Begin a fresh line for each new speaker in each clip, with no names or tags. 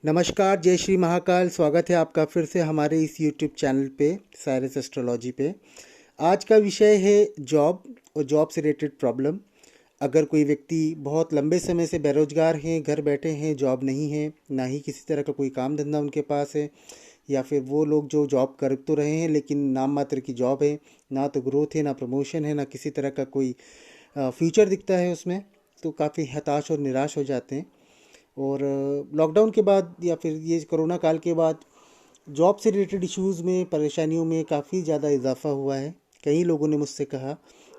नमस्कार, जय श्री महाकाल। स्वागत है आपका फिर से हमारे इस यूट्यूब चैनल पे, साइरस एस्ट्रोलॉजी पे। आज का विषय है जॉब और जॉब से रिलेटेड प्रॉब्लम। अगर कोई व्यक्ति बहुत लंबे समय से बेरोजगार हैं, घर बैठे हैं, जॉब नहीं है, ना ही किसी तरह का कोई काम धंधा उनके पास है, या फिर वो लोग जो जॉब कर तो रहे हैं लेकिन नाम मात्र की जॉब है, ना तो ग्रोथ है, ना प्रमोशन है, ना किसी तरह का कोई फ्यूचर दिखता है उसमें, तो काफ़ी हताश और निराश हो जाते हैं। और लॉकडाउन के बाद या फिर ये कोरोना काल के बाद जॉब से रिलेटेड इश्यूज़ में, परेशानियों में काफ़ी ज़्यादा इजाफा हुआ है। कई लोगों ने मुझसे कहा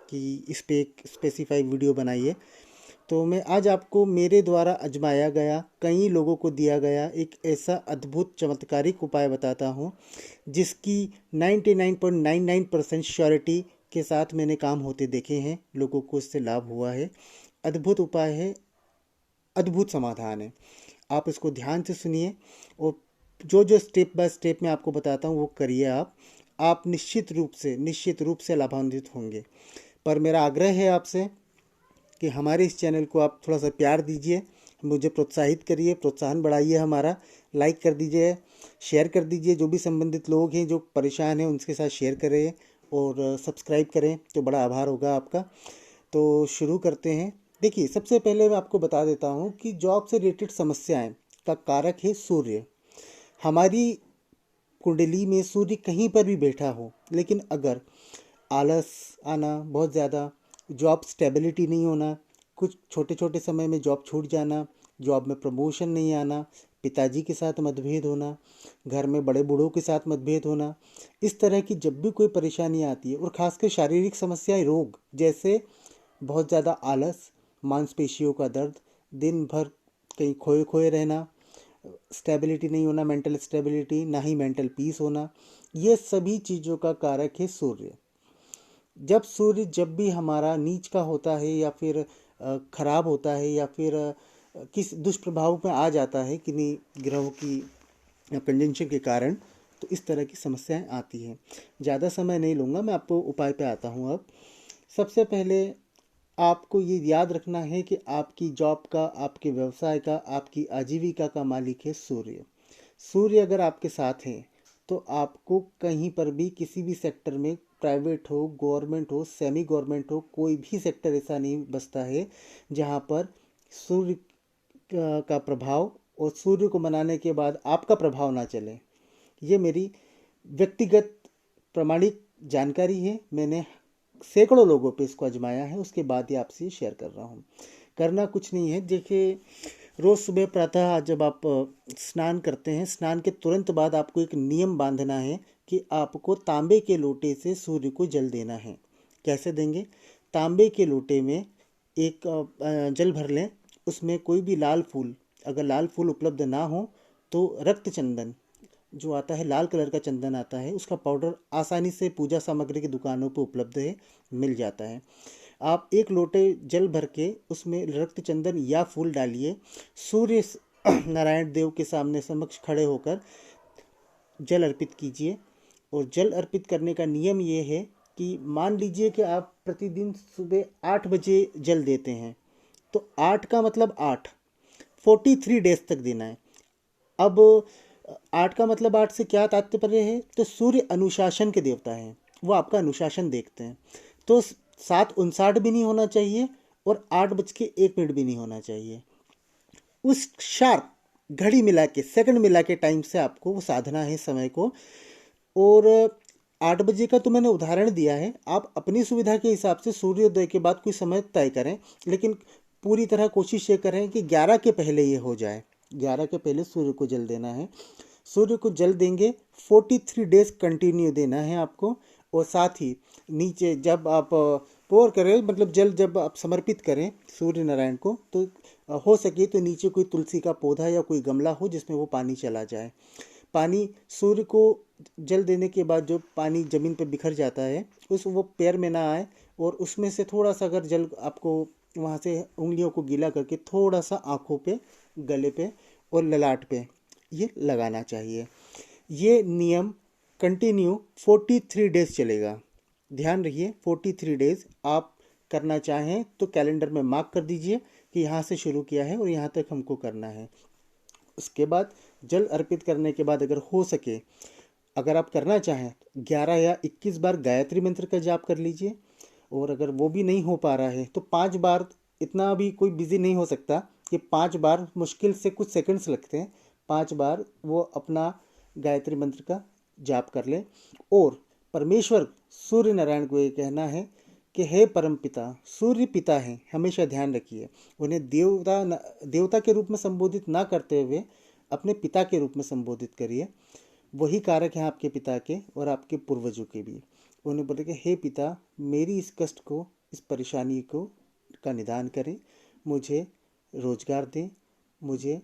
कि इस पे एक स्पेसिफाई वीडियो बनाइए। तो मैं आज आपको मेरे द्वारा आजमाया गया, कई लोगों को दिया गया एक ऐसा अद्भुत चमत्कारिक उपाय बताता हूँ जिसकी 99.99% श्योरिटी के साथ मैंने काम होते देखे हैं, लोगों को इससे लाभ हुआ है। अद्भुत उपाय है, अद्भुत समाधान है। आप इसको ध्यान से सुनिए और जो जो स्टेप बाय स्टेप मैं आपको बताता हूँ वो करिए। आप निश्चित रूप से लाभान्वित होंगे। पर मेरा आग्रह है आपसे कि हमारे इस चैनल को आप थोड़ा सा प्यार दीजिए, मुझे प्रोत्साहित करिए, प्रोत्साहन बढ़ाइए हमारा। लाइक कर दीजिए, शेयर कर दीजिए, जो भी संबंधित लोग हैं जो परेशान हैं उनके साथ शेयर करें और सब्सक्राइब करें तो बड़ा आभार होगा आपका। तो शुरू करते हैं। देखिए, सबसे पहले मैं आपको बता देता हूँ कि जॉब से रिलेटेड समस्याएं का कारक है सूर्य। हमारी कुंडली में सूर्य कहीं पर भी बैठा हो, लेकिन अगर आलस आना बहुत ज़्यादा, जॉब स्टेबिलिटी नहीं होना, कुछ छोटे छोटे समय में जॉब छूट जाना, जॉब में प्रमोशन नहीं आना, पिताजी के साथ मतभेद होना, घर में बड़े बूढ़ों के साथ मतभेद होना, इस तरह की जब भी कोई परेशानी आती है, और ख़ासकर शारीरिक समस्याएं, रोग जैसे बहुत ज़्यादा आलस, मांसपेशियों का दर्द, दिन भर कहीं खोए खोए रहना, स्टेबिलिटी नहीं होना, मेंटल स्टेबिलिटी, ना ही मेंटल पीस होना, ये सभी चीज़ों का कारक है सूर्य। जब भी हमारा नीच का होता है या फिर खराब होता है या फिर किस दुष्प्रभाव में आ जाता है किन्हीं ग्रहों की कंजंक्शन के कारण, तो इस तरह की समस्याएं आती हैं। ज़्यादा समय नहीं लूँगा, मैं आपको उपाय पे आता हूँ। अब सबसे पहले आपको ये याद रखना है कि आपकी जॉब का, आपके व्यवसाय का, आपकी आजीविका का मालिक है सूर्य। सूर्य अगर आपके साथ है तो आपको कहीं पर भी, किसी भी सेक्टर में, प्राइवेट हो, गवर्नमेंट हो, सेमी गवर्नमेंट हो, कोई भी सेक्टर ऐसा नहीं बचता है जहाँ पर सूर्य का प्रभाव और सूर्य को मनाने के बाद आपका प्रभाव ना चले। ये मेरी व्यक्तिगत प्रमाणिक जानकारी है। मैंने सैकड़ों लोगों पे इसको आजमाया है, उसके बाद ही आपसे शेयर कर रहा हूँ। करना कुछ नहीं है। देखिए, रोज़ सुबह प्रातः जब आप स्नान करते हैं, स्नान के तुरंत बाद आपको एक नियम बांधना है कि आपको तांबे के लोटे से सूर्य को जल देना है। कैसे देंगे? तांबे के लोटे में एक जल भर लें, उसमें कोई भी लाल फूल, अगर लाल फूल उपलब्ध ना हो तो रक्त चंदन जो आता है, लाल कलर का चंदन आता है, उसका पाउडर आसानी से पूजा सामग्री की दुकानों पर उपलब्ध है, मिल जाता है। आप एक लोटे जल भर के उसमें रक्त चंदन या फूल डालिए, सूर्य नारायण देव के सामने समक्ष खड़े होकर जल अर्पित कीजिए। और जल अर्पित करने का नियम ये है कि मान लीजिए कि आप प्रतिदिन सुबह 8 बजे जल देते हैं, तो 8 का मतलब 8, 43 डेज तक देना है। अब 8 का मतलब 8 से क्या तात्पर्य है? तो सूर्य अनुशासन के देवता हैं, वो आपका अनुशासन देखते हैं। तो 7:59 भी नहीं होना चाहिए और 8:01 भी नहीं होना चाहिए। उस शार्प घड़ी मिला के, सेकंड मिला के टाइम से आपको वो साधना है समय को। और 8 बजे का तो मैंने उदाहरण दिया है, आप अपनी सुविधा के हिसाब से सूर्योदय के बाद कोई समय तय करें, लेकिन पूरी तरह कोशिश ये करें कि 11 के पहले ये हो जाए। 11 के पहले सूर्य को जल देना है। सूर्य को जल देंगे, 43 डेज कंटिन्यू देना है आपको। और साथ ही नीचे जब आप पोर करें, मतलब जल जब आप समर्पित करें सूर्य नारायण को, तो हो सके तो नीचे कोई तुलसी का पौधा या कोई गमला हो जिसमें वो पानी चला जाए। पानी सूर्य को जल देने के बाद जो पानी ज़मीन पर बिखर जाता है, वो पैर में ना आए, और उसमें से थोड़ा सा अगर जल आपको वहाँ से उंगलियों को गीला करके थोड़ा सा आँखों पे, गले पे और ललाट पे ये लगाना चाहिए। ये नियम कंटिन्यू 43 डेज चलेगा। ध्यान रखिए, 43 डेज आप करना चाहें तो कैलेंडर में मार्क कर दीजिए कि यहाँ से शुरू किया है और यहाँ तक हमको करना है। उसके बाद जल अर्पित करने के बाद अगर हो सके, अगर आप करना चाहें तो 11 या 21 बार गायत्री मंत्र का जाप कर लीजिए। और अगर वो भी नहीं हो पा रहा है तो 5 बार, इतना भी कोई बिजी नहीं हो सकता कि 5 बार, मुश्किल से कुछ सेकंड्स लगते हैं, 5 बार वो अपना गायत्री मंत्र का जाप कर ले। और परमेश्वर सूर्य नारायण को ये कहना है कि हे परम पिता, सूर्य पिता हैं, हमेशा ध्यान रखिए। उन्हें देवता के रूप में संबोधित ना करते हुए अपने पिता के रूप में संबोधित करिए। वही कारक हैं आपके पिता के और आपके पूर्वजों के भी। उन्हें बोले कि हे पिता, मेरी इस कष्ट को, इस परेशानी को का निदान करें, मुझे रोजगार दें, मुझे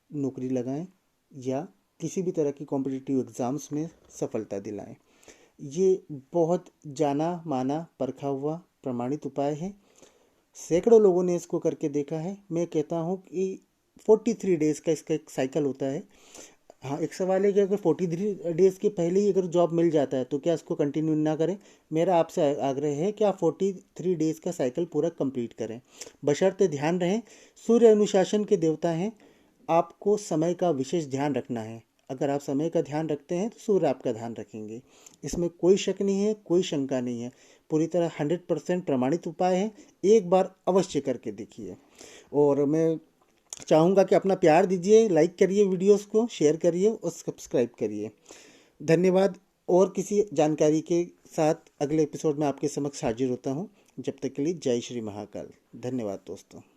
नौकरी लगाएं या किसी भी तरह की कॉम्पिटिटिव एग्ज़ाम्स में सफलता दिलाएं। ये बहुत जाना माना परखा हुआ प्रमाणित उपाय है। सैकड़ों लोगों ने इसको करके देखा है। मैं कहता हूँ कि 43 डेज़ का इसका एक साइकिल होता है। हाँ, एक सवाल है कि अगर 43 डेज़ के पहले ही अगर जॉब मिल जाता है तो क्या इसको कंटिन्यू ना करें? मेरा आपसे आग्रह है कि आप 43 डेज़ का साइकिल पूरा कंप्लीट करें, बशर्ते ध्यान रहें सूर्य अनुशासन के देवता हैं। आपको समय का विशेष ध्यान रखना है। अगर आप समय का ध्यान रखते हैं तो सूर्य आपका ध्यान रखेंगे। इसमें कोई शक नहीं है, कोई शंका नहीं है। पूरी तरह 100% प्रमाणित उपाय है। एक बार अवश्य करके देखिए। और मैं चाहूँगा कि अपना प्यार दीजिए, लाइक करिए वीडियोस को, शेयर करिए और सब्सक्राइब करिए। धन्यवाद। और किसी जानकारी के साथ अगले एपिसोड में आपके समक्ष हाजिर होता हूँ। जब तक के लिए जय श्री महाकाल। धन्यवाद दोस्तों।